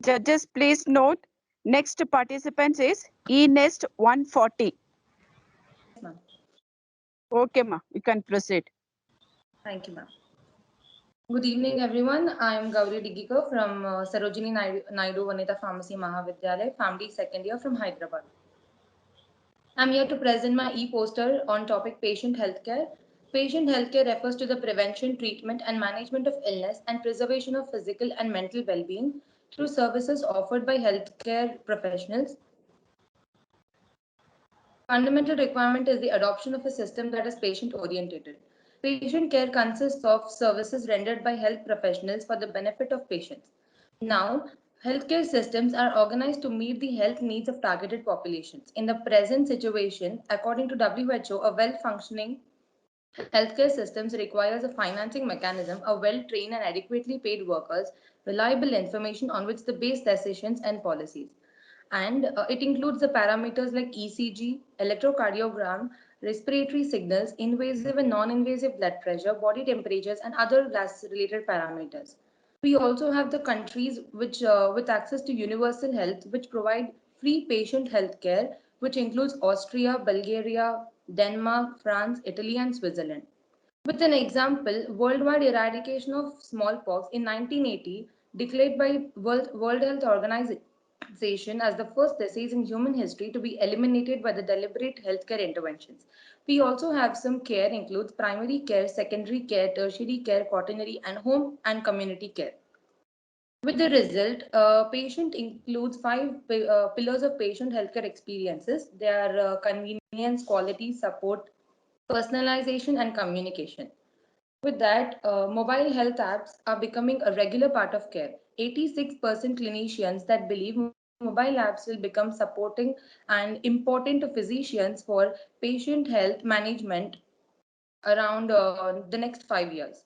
Judges, please note, next participant is eNest 140. Yes, ma'am. Okay, ma, you can proceed. Thank you, ma'am. Good evening, everyone. I am Gauri Digikar from Sarojini Naidu Vanita Pharmacy Mahavidyalaya, family second year from Hyderabad. I'm here to present my e-poster on topic patient healthcare. Patient healthcare refers to the prevention, treatment, and management of illness and preservation of physical and mental well-being through services offered by healthcare professionals. The fundamental requirement is the adoption of a system that is patient-oriented. Patient care consists of services rendered by health professionals for the benefit of patients. Now, healthcare systems are organized to meet the health needs of targeted populations. In the present situation, according to WHO, a well-functioning healthcare systems requires a financing mechanism, a well-trained and adequately paid workers, reliable information on which to base decisions and policies. And it includes the parameters like ECG, electrocardiogram, respiratory signals, invasive and non-invasive blood pressure, body temperatures, and other gas-related parameters. We also have the countries which, with access to universal health, which provide free patient health care, which includes Austria, Bulgaria, Denmark, France, Italy, and Switzerland. With an example, worldwide eradication of smallpox in 1980, declared by World Health Organization as the first disease in human history to be eliminated by the deliberate healthcare interventions. We also have some care includes primary care, secondary care, tertiary care, quaternary, and home and community care. With the result, patient includes five pillars of patient healthcare experiences. They are convenience, quality, support, personalization, and communication. With that, mobile health apps are becoming a regular part of care. 86% clinicians that believe mobile apps will become supporting and important to physicians for patient health management around the next 5 years.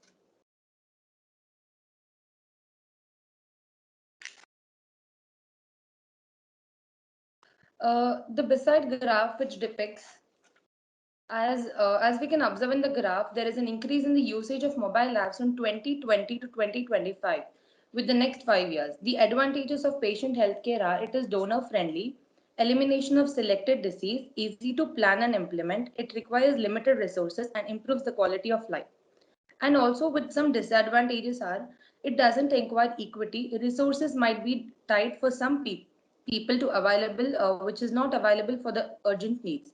The beside graph which depicts as we can observe in the graph, there is an increase in the usage of mobile apps from 2020 to 2025 with the next 5 years. The advantages of patient healthcare are it is donor friendly, elimination of selected disease, easy to plan and implement, it requires limited resources and improves the quality of life. And also with some disadvantages are it doesn't require equity, resources might be tight for some people to available which is not available for the urgent needs.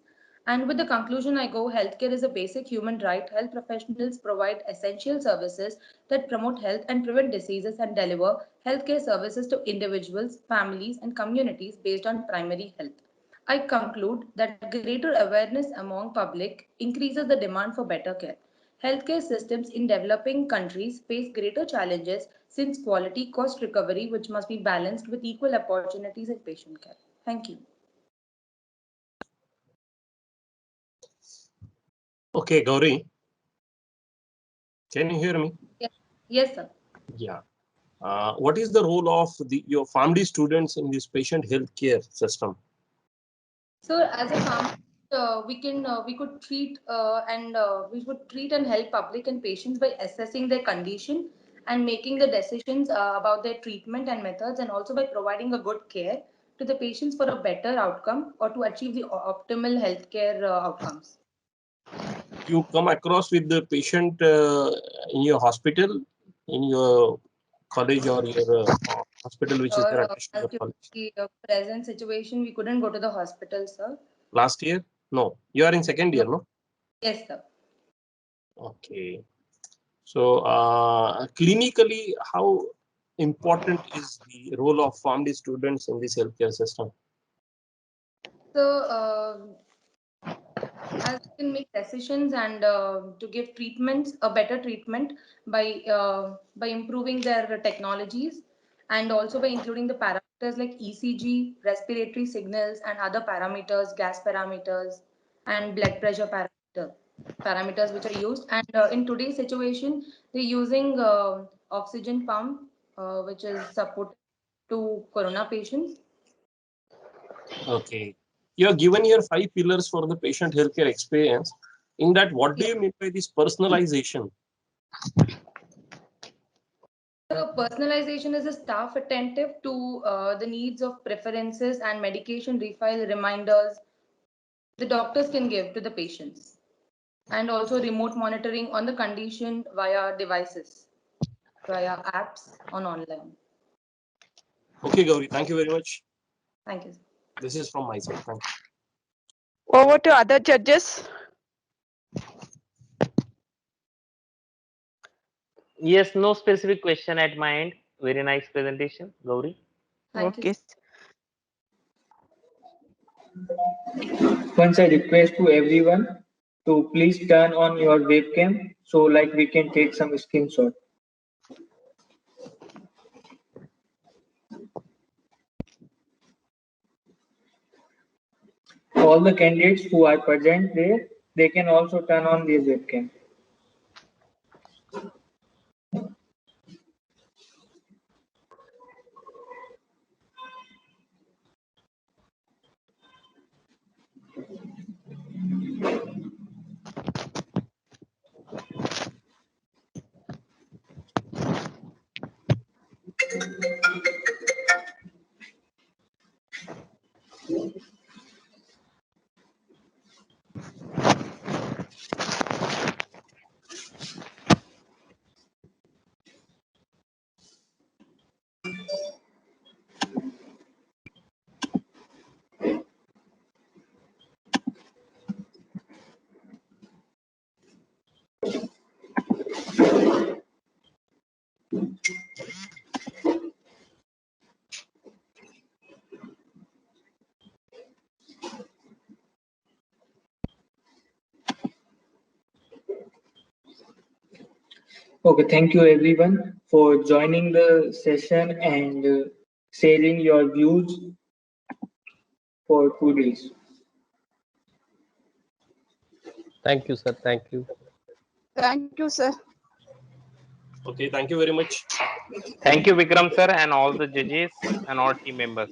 And with the conclusion I go, healthcare is a basic human right. Health professionals provide essential services that promote health and prevent diseases and deliver healthcare services to individuals, families, and communities based on primary health. I conclude that greater awareness among public increases the demand for better care. Healthcare systems in developing countries face greater challenges since quality cost recovery, which must be balanced with equal opportunities in patient care. Thank you. Okay, Gauri, can you hear me? Yes, yes sir. Yeah. What is the role of your family students in this patient health care system? So as a pharmacist, we could treat we could treat and help public and patients by assessing their condition and making the decisions about their treatment and methods, and also by providing a good care to the patients for a better outcome or to achieve the optimal healthcare outcomes. You come across with the patient in your hospital, in your college or your hospital which is there attached to As your due to college? the present situation, we couldn't go to the hospital, sir. Last year? No, you are in second year, no? Yes, sir. Okay. So clinically, how important is the role of family students in this healthcare system? So, as we can make decisions and to give treatments a better treatment by improving their technologies and also by including the parameters like ECG, respiratory signals, and other parameters, gas parameters, and blood pressure parameters which are used. And in today's situation, they're using oxygen pump, which is support to corona patients. Okay. You have given your 5 pillars for the patient healthcare experience. In that, what do Yeah. you mean by this personalization? The personalization is a staff attentive to the needs of preferences and medication refill reminders the doctors can give to the patients, and also remote monitoring on the condition via devices, via apps on online. Okay, Gauri, thank you very much. Thank you. This is from my side. Thank you. Over to other judges. Yes, no specific question at my end. Very nice presentation, Gauri. Thank you. Okay. Once I request to everyone to please turn on your webcam so like we can take some screenshot. All the candidates who are present there, they can also turn on their webcam. Okay, thank you everyone for joining the session and sharing your views for 2 days. Thank you, sir. Thank you. Thank you, sir. Okay, thank you very much. Thank you, Vikram sir, and all the judges and all team members.